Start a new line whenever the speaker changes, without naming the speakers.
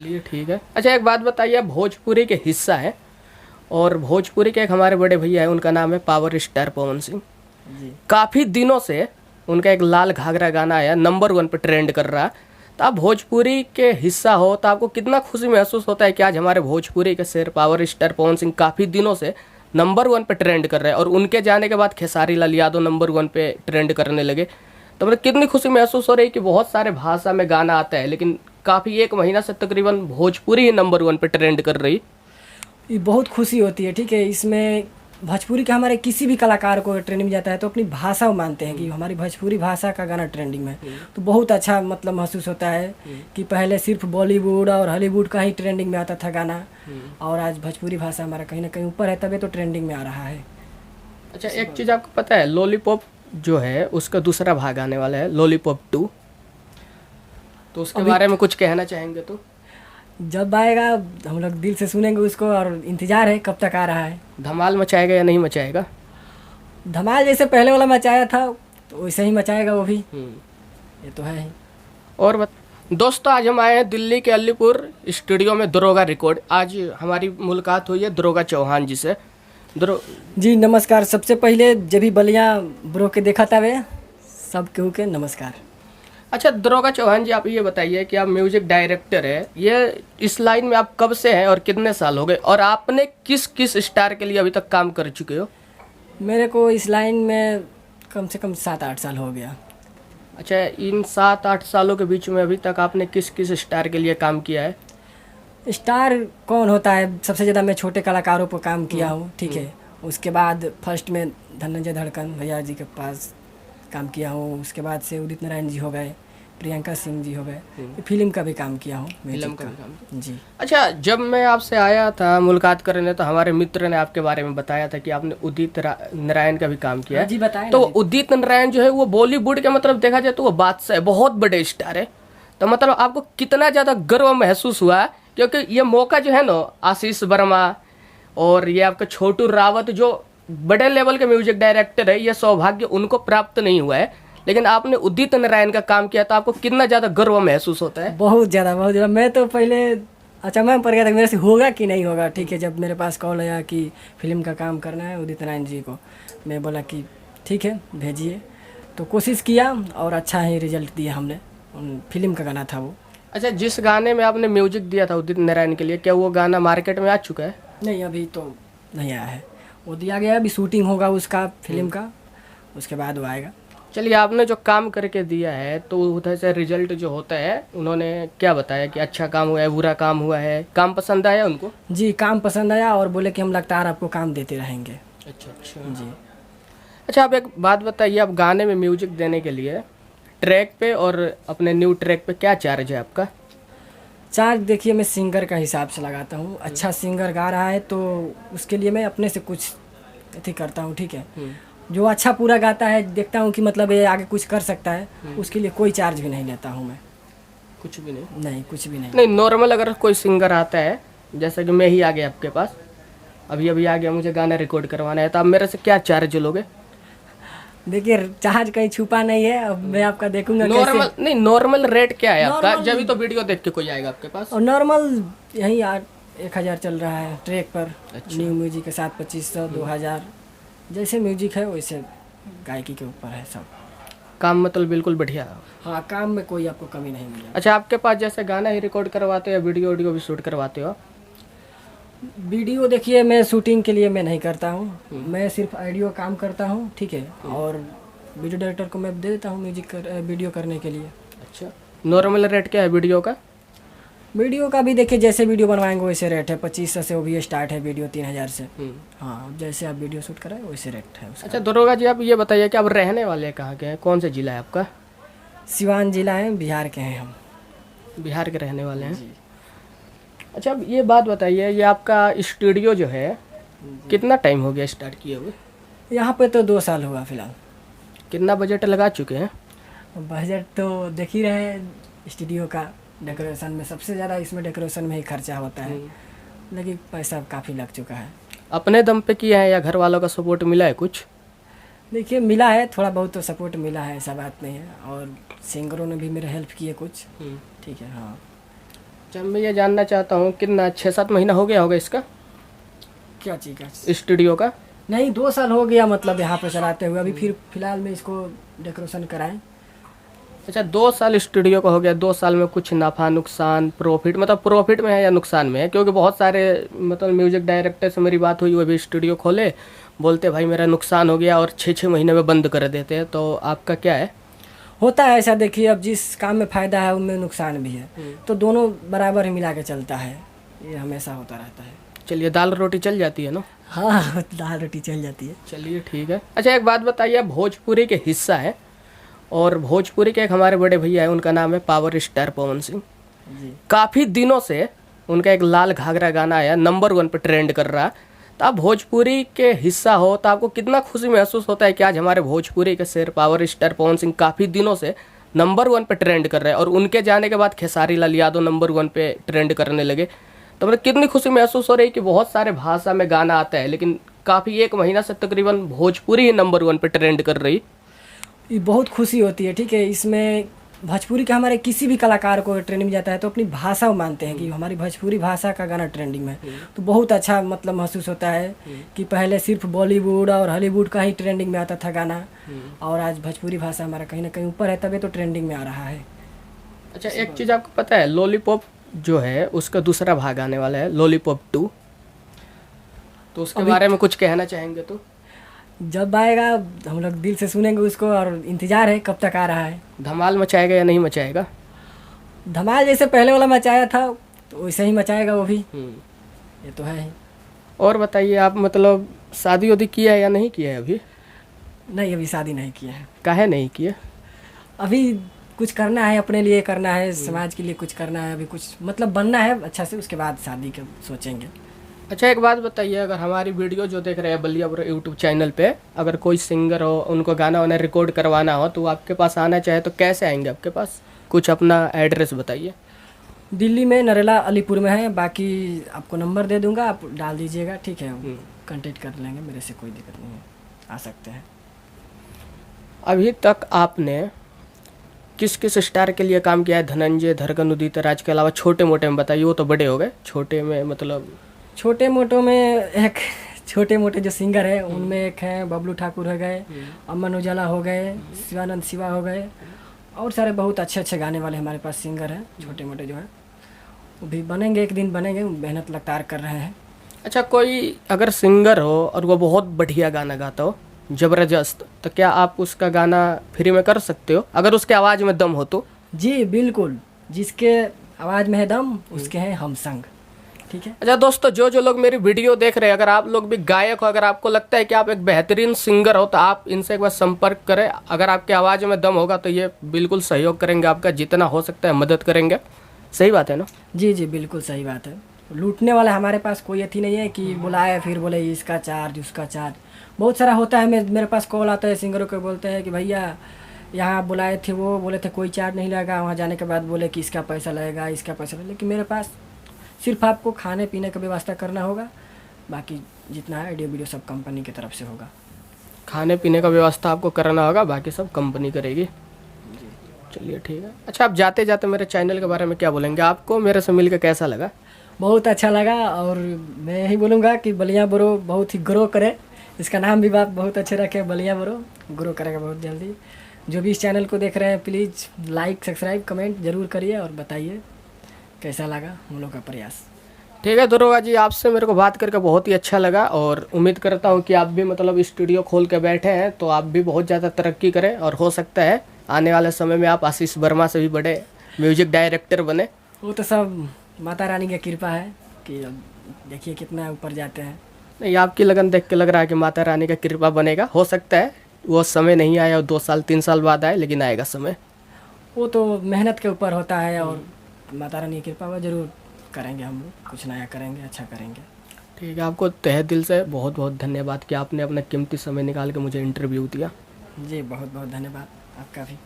चलिए ठीक है। अच्छा एक बात बताइए, भोजपुरी के हिस्सा है और भोजपुरी के एक हमारे बड़े भैया है, उनका नाम है पावर स्टार पवन सिंह
जी।
काफ़ी दिनों से उनका एक लाल घाघरा गाना आया, नंबर 1 पे ट्रेंड कर रहा। तो आप भोजपुरी के हिस्सा हो तो आपको कितना खुशी महसूस होता है कि आज हमारे भोजपुरी के शेर पावर स्टार पवन सिंह काफ़ी दिनों से नंबर 1 पे ट्रेंड कर रहे हैं और उनके जाने के बाद खेसारी लाल यादव नंबर 1 पे ट्रेंड करने लगे। तो मतलब कितनी खुशी महसूस हो रही है कि बहुत सारे भाषा में गाना आता है लेकिन काफ़ी एक महीना से तकरीबन भोजपुरी ही नंबर 1 पे ट्रेंड कर रही।
ये बहुत खुशी होती है। ठीक है, इसमें भोजपुरी का हमारे किसी भी कलाकार को ट्रेंडिंग में जाता है तो अपनी भाषा वो मानते हैं कि हमारी भोजपुरी भाषा का गाना ट्रेंडिंग में है। तो बहुत अच्छा मतलब महसूस होता है कि पहले सिर्फ बॉलीवुड और हॉलीवुड का ही ट्रेंडिंग में आता था गाना और आज भोजपुरी भाषा हमारा कहीं ना कहीं ऊपर है, तभी तो ट्रेंडिंग में आ रहा है।
अच्छा एक चीज़ आपको पता है, लॉलीपॉप जो है उसका दूसरा भाग आने वाला है, लॉलीपॉप 2। तो उसके बारे में कुछ कहना चाहेंगे? तो
जब आएगा हम लोग दिल से सुनेंगे उसको और इंतजार है कब तक आ रहा है।
धमाल मचाएगा या नहीं मचाएगा?
धमाल जैसे पहले वाला मचाया था तो वैसे ही मचाएगा वो भी, ये तो है ही।
और दोस्तों आज हम आए हैं दिल्ली के अलीपुर स्टूडियो में दरोगा रिकॉर्ड। आज हमारी मुलाकात हुई है दरोगा चौहान जी से।
जी नमस्कार। सबसे पहले जब भी बलिया ब्रो के देखा था वे सब केहू के नमस्कार।
अच्छा दरोगा चौहान जी, आप ये बताइए कि आप म्यूजिक डायरेक्टर है, ये इस लाइन में आप कब से हैं और कितने साल हो गए और आपने किस किस स्टार के लिए अभी तक काम कर चुके हो?
मेरे को इस लाइन में कम से कम 7-8 साल हो गया।
अच्छा इन 7-8 सालों के बीच में अभी तक आपने किस किस स्टार के लिए काम किया है?
स्टार कौन होता है, सबसे ज़्यादा मैं छोटे कलाकारों पर काम किया हूँ। ठीक है, उसके बाद फर्स्ट में धनंजय धड़कन भैया जी के पास काम किया हूँ। उसके बाद से उदित नारायण जी हो गए, प्रियंका सिंह जी हो गए, फिल्म का भी काम किया हूँ,
फिल्म का भी काम।
जी।
अच्छा जब मैं आपसे आया था मुलाकात करने तो हमारे मित्र ने आपके बारे में बताया था कि आपने उदित नारायण का भी काम किया है।
जी बताएं।
तो उदित नारायण जो है वो बॉलीवुड के मतलब देखा जाए तो वो बादशाह है, बहुत बड़े स्टार है। तो मतलब आपको कितना ज़्यादा गर्व महसूस हुआ, क्योंकि ये मौका जो है ना आशीष वर्मा और ये आपका छोटू रावत जो बड़े लेवल के म्यूजिक डायरेक्टर है, ये सौभाग्य उनको प्राप्त नहीं हुआ है, लेकिन आपने उदित नारायण का काम किया तो आपको कितना ज़्यादा गर्व महसूस होता है?
बहुत ज़्यादा बहुत ज़्यादा। मैं तो पहले अचंभा में पड़ गया था मेरे से होगा कि नहीं होगा। ठीक है, जब मेरे पास कॉल आया कि फिल्म का काम करना है उदित नारायण जी को, मैं बोला कि ठीक है भेजिए। तो कोशिश किया और अच्छा ही रिजल्ट दिया हमने। फिल्म का गाना था वो।
अच्छा जिस गाने में आपने म्यूजिक दिया था उदित नारायण के लिए, क्या वो गाना मार्केट में आ चुका है?
नहीं अभी तो नहीं आया है, वो दिया गया, अभी शूटिंग होगा उसका फिल्म का, उसके बाद वो आएगा।
चलिए आपने जो काम करके दिया है तो उधर से रिजल्ट जो होता है उन्होंने क्या बताया कि अच्छा काम हुआ है बुरा काम हुआ है, काम पसंद आया उनको?
जी काम पसंद आया और बोले कि हम लगातार आपको काम देते रहेंगे।
अच्छा अच्छा
जी।
अच्छा आप एक बात बताइए, आप गाने में म्यूजिक देने के लिए ट्रैक पे और अपने न्यू ट्रैक पे क्या चार्ज है आपका?
चार्ज देखिए मैं सिंगर का हिसाब से लगाता हूँ। अच्छा सिंगर गा रहा है तो उसके लिए मैं अपने से कुछ अथी करता हूँ। ठीक है, जो अच्छा पूरा गाता है देखता हूँ कि मतलब ये आगे कुछ कर सकता है, उसके लिए कोई चार्ज भी नहीं लेता हूँ मैं।
कुछ भी नहीं?
नहीं कुछ भी नहीं।
नहीं नॉर्मल अगर कोई सिंगर आता है, जैसे कि मैं ही आ गया आपके पास, अभी अभी आ गया मुझे गाना रिकॉर्ड करवाना है, तो आप मेरे से क्या चार्ज लोगे?
देखिए चार्ज कहीं छुपा नहीं है, अब मैं आपका देखूंगा
नॉर्मल नहीं, नॉर्मल रेट क्या है आपका? जब तो वीडियो देख के कोई आएगा आपके पास।
और नॉर्मल यही 1000 चल रहा है ट्रैक पर। न्यू म्यूजिक के साथ 2500 2000 जैसे म्यूजिक है वैसे गायकी के ऊपर है सब।
काम मतलब बिल्कुल बढ़िया।
हाँ काम में कोई आपको कमी नहीं मिलेगी।
अच्छा आपके पास जैसे गाना ही रिकॉर्ड करवाते हो या वीडियो भी शूट करवाते हो?
वीडियो देखिए मैं शूटिंग के लिए मैं नहीं करता हूँ, मैं सिर्फ ऑडियो काम करता हूँ। ठीक है, और वीडियो डायरेक्टर को मैं दे देता हूँ वीडियो करने के लिए।
अच्छा नॉर्मल रेट क्या है वीडियो का?
वीडियो का भी देखिए जैसे वीडियो बनवाएंगे वैसे रेट है। 2500 से वो भी स्टार्ट है वीडियो, 3000 से। हाँ जैसे आप वीडियो शूट कराए वैसे रेट है उसका।
अच्छा दरोगा जी आप ये बताइए कि आप रहने वाले कहाँ के हैं, कौन से जिला है आपका?
सिवान जिला है, बिहार के हैं हम।
बिहार के रहने वाले हैं? अच्छा अब ये बात बताइए, ये आपका स्टूडियो जो है कितना टाइम हो गया स्टार्ट किए हुए?
यहाँ पे तो 2 साल हुआ फिलहाल।
कितना बजट लगा चुके हैं?
बजट तो देख ही रहे हैं, स्टूडियो का डेकोरेशन में सबसे ज़्यादा इसमें डेकोरेशन में ही खर्चा होता है, लेकिन पैसा काफ़ी लग चुका है।
अपने दम पे किया है या घर वालों का सपोर्ट मिला है कुछ?
देखिए मिला है, थोड़ा बहुत तो सपोर्ट मिला है, ऐसा बात नहीं है, और सिंगरों ने भी मेरे हेल्प किए कुछ। ठीक है। हाँ
अच्छा, मैं ये जानना चाहता हूँ कितना 6-7 महीना हो गया होगा इसका
क्या चीज़ का?
स्टूडियो का?
नहीं, 2 साल हो गया मतलब यहाँ पे चलाते हुए। अभी फिर फिलहाल में इसको डेकोरेशन कराएं।
अच्छा, 2 साल स्टूडियो का हो गया। 2 साल में कुछ नफ़ा नुकसान प्रॉफिट, मतलब प्रॉफिट में है या नुकसान में है? क्योंकि बहुत सारे मतलब म्यूजिक डायरेक्टर से मेरी बात हुई, वो भी स्टूडियो खोले, बोलते भाई मेरा नुकसान हो गया और 6-6 महीने में बंद कर देते हैं। तो आपका क्या है?
होता है ऐसा, देखिए अब जिस काम में फ़ायदा है उनमें नुकसान भी है, तो दोनों बराबर ही मिला के चलता है, ये हमेशा होता रहता है।
चलिए, दाल रोटी चल जाती है ना?
हाँ, दाल रोटी चल जाती है।
चलिए ठीक है। अच्छा, एक बात बताइए, भोजपुरी के हिस्सा है और भोजपुरी के एक हमारे बड़े भैया है, उनका नाम है पावर स्टार पवन सिंह।
जी।
काफ़ी दिनों से उनका एक लाल घाघरा गाना आया, नंबर 1 पे ट्रेंड कर रहा। तो आप भोजपुरी के हिस्सा हो तो आपको कितना खुशी महसूस होता है कि आज हमारे भोजपुरी के शेर पावर स्टार पवन सिंह काफ़ी दिनों से नंबर 1 पे ट्रेंड कर रहे हैं और उनके जाने के बाद खेसारी लाल यादव नंबर 1 पे ट्रेंड करने लगे। तो मतलब कितनी खुशी महसूस हो रही है कि बहुत सारे भाषा में गाना आता है, लेकिन काफ़ी 1 महीना से तकरीबन भोजपुरी ही नंबर 1 पे ट्रेंड कर रही।
ये बहुत खुशी होती है, ठीक है। इसमें भोजपुरी के हमारे किसी भी कलाकार को ट्रेंडिंग में जाता है तो अपनी भाषा मानते हैं कि हमारी भोजपुरी भाषा का गाना ट्रेंडिंग में है। तो बहुत अच्छा मतलब महसूस होता है कि पहले सिर्फ बॉलीवुड और हॉलीवुड का ही ट्रेंडिंग में आता था गाना, और आज भोजपुरी भाषा हमारा कहीं ना कहीं ऊपर है, तभी तो ट्रेंडिंग में आ रहा है।
अच्छा, एक चीज़ आपको पता है, लॉलीपॉप जो है उसका दूसरा भाग आने वाला है, लॉलीपॉप 2। तो उसके बारे में कुछ कहना चाहेंगे? तो
जब आएगा हम लोग दिल से सुनेंगे उसको, और इंतजार है कब तक आ रहा है।
धमाल मचाएगा या नहीं मचाएगा?
धमाल जैसे पहले वाला मचाया था तो वैसे ही मचाएगा वो भी, ये तो है ही।
और बताइए, आप मतलब शादी वादी किया है या नहीं किया है अभी?
नहीं, अभी शादी नहीं किया है।
काहे नहीं किया?
अभी कुछ करना है, अपने लिए करना है, समाज के लिए कुछ करना है, अभी कुछ मतलब बनना है अच्छा से, उसके बाद शादी के सोचेंगे।
अच्छा, एक बात बताइए, अगर हमारी वीडियो जो देख रहे हैं बलिया ब्रो यूट्यूब चैनल पे, अगर कोई सिंगर हो, उनको गाना वाना रिकॉर्ड करवाना हो तो वो आपके पास आना चाहे तो कैसे आएंगे आपके पास? कुछ अपना एड्रेस बताइए।
दिल्ली में नरेला अलीपुर में है, बाकी आपको नंबर दे दूंगा, आप डाल दीजिएगा, ठीक है। कांटेक्ट कर लेंगे, मेरे से कोई दिक्कत नहीं है, आ सकते हैं।
अभी तक आपने किस किस स्टार के लिए काम किया है? धनंजय, धड़कन, उदित राज के अलावा छोटे मोटे में बताइए, वो तो बड़े हो गए, छोटे में मतलब।
छोटे मोटों में एक छोटे मोटे जो सिंगर है उनमें एक है बबलू ठाकुर हो गए, अमन उजाला हो गए, शिवानंद शिवा हो गए, और सारे बहुत अच्छे अच्छे गाने वाले हमारे पास सिंगर हैं छोटे मोटे जो हैं। वो भी बनेंगे, एक दिन बनेंगे, मेहनत लगातार कर रहे हैं।
अच्छा, कोई अगर सिंगर हो और वो बहुत बढ़िया गाना गाता हो, ज़बरदस्त, तो क्या आप उसका गाना फ्री में कर सकते हो अगर उसके आवाज़ में दम हो तो?
जी बिल्कुल, जिसके आवाज़ में है दम उसके हैं हम संग, ठीक है।
अच्छा दोस्तों, जो जो लोग मेरी वीडियो देख रहे हैं, अगर आप लोग भी गायक हो, अगर आपको लगता है कि आप एक बेहतरीन सिंगर हो, तो आप इनसे एक बार संपर्क करें। अगर आपके आवाज़ में दम होगा तो ये बिल्कुल सहयोग करेंगे, आपका जितना हो सकता है मदद करेंगे। सही बात है ना?
जी जी बिल्कुल सही बात है। लूटने वाला हमारे पास कोई अथी नहीं है कि बुलाए फिर बोले इसका चार्ज उसका चार्ज। बहुत सारा होता है, मेरे पास कॉल आता है सिंगरों के, बोलते हैं कि भैया यहाँ बुलाए थे, वो बोले थे कोई चार्ज नहीं लगेगा, वहाँ जाने के बाद बोले कि इसका पैसा लगेगा, इसका पैसा लगेगा। लेकिन मेरे पास सिर्फ आपको खाने पीने का व्यवस्था करना होगा, बाकी जितना है ऑडियो वीडियो सब कंपनी की तरफ से होगा।
खाने पीने का व्यवस्था आपको करना होगा, बाकी सब कंपनी करेगी। चलिए ठीक है। अच्छा, आप जाते जाते मेरे चैनल के बारे में क्या बोलेंगे? आपको मेरे से मिलकर कैसा लगा?
बहुत अच्छा लगा, और मैं यही बोलूँगा कि बलिया ब्रो बहुत ही ग्रो करे, इसका नाम भी बात बहुत अच्छे रखे, बलिया ब्रो ग्रो करेगा बहुत जल्दी। जो भी इस चैनल को देख रहे हैं प्लीज़ लाइक सब्सक्राइब कमेंट ज़रूर करिए और बताइए कैसा लगा हम लोग का प्रयास।
ठीक है दरोगा जी, आपसे मेरे को बात करके बहुत ही अच्छा लगा और उम्मीद करता हूँ कि आप भी मतलब स्टूडियो खोल के बैठे हैं तो आप भी बहुत ज़्यादा तरक्की करें, और हो सकता है आने वाले समय में आप आशीष वर्मा से भी बड़े म्यूजिक डायरेक्टर बने।
वो तो सब माता रानी की कृपा है कि अब देखिए कितना ऊपर जाते हैं।
नहीं, आपकी लगन देख के लग रहा है कि माता रानी का कृपा बनेगा। हो सकता है वो समय नहीं आया, 2 साल 3 साल बाद आए, लेकिन आएगा समय।
वो तो मेहनत के ऊपर होता है, और माता रानी की कृपा वो जरूर करेंगे, हम लोग कुछ नया करेंगे, अच्छा करेंगे।
ठीक है, आपको तहे दिल से बहुत बहुत धन्यवाद कि आपने अपना कीमती समय निकाल के मुझे इंटरव्यू दिया।
जी बहुत बहुत धन्यवाद आपका भी।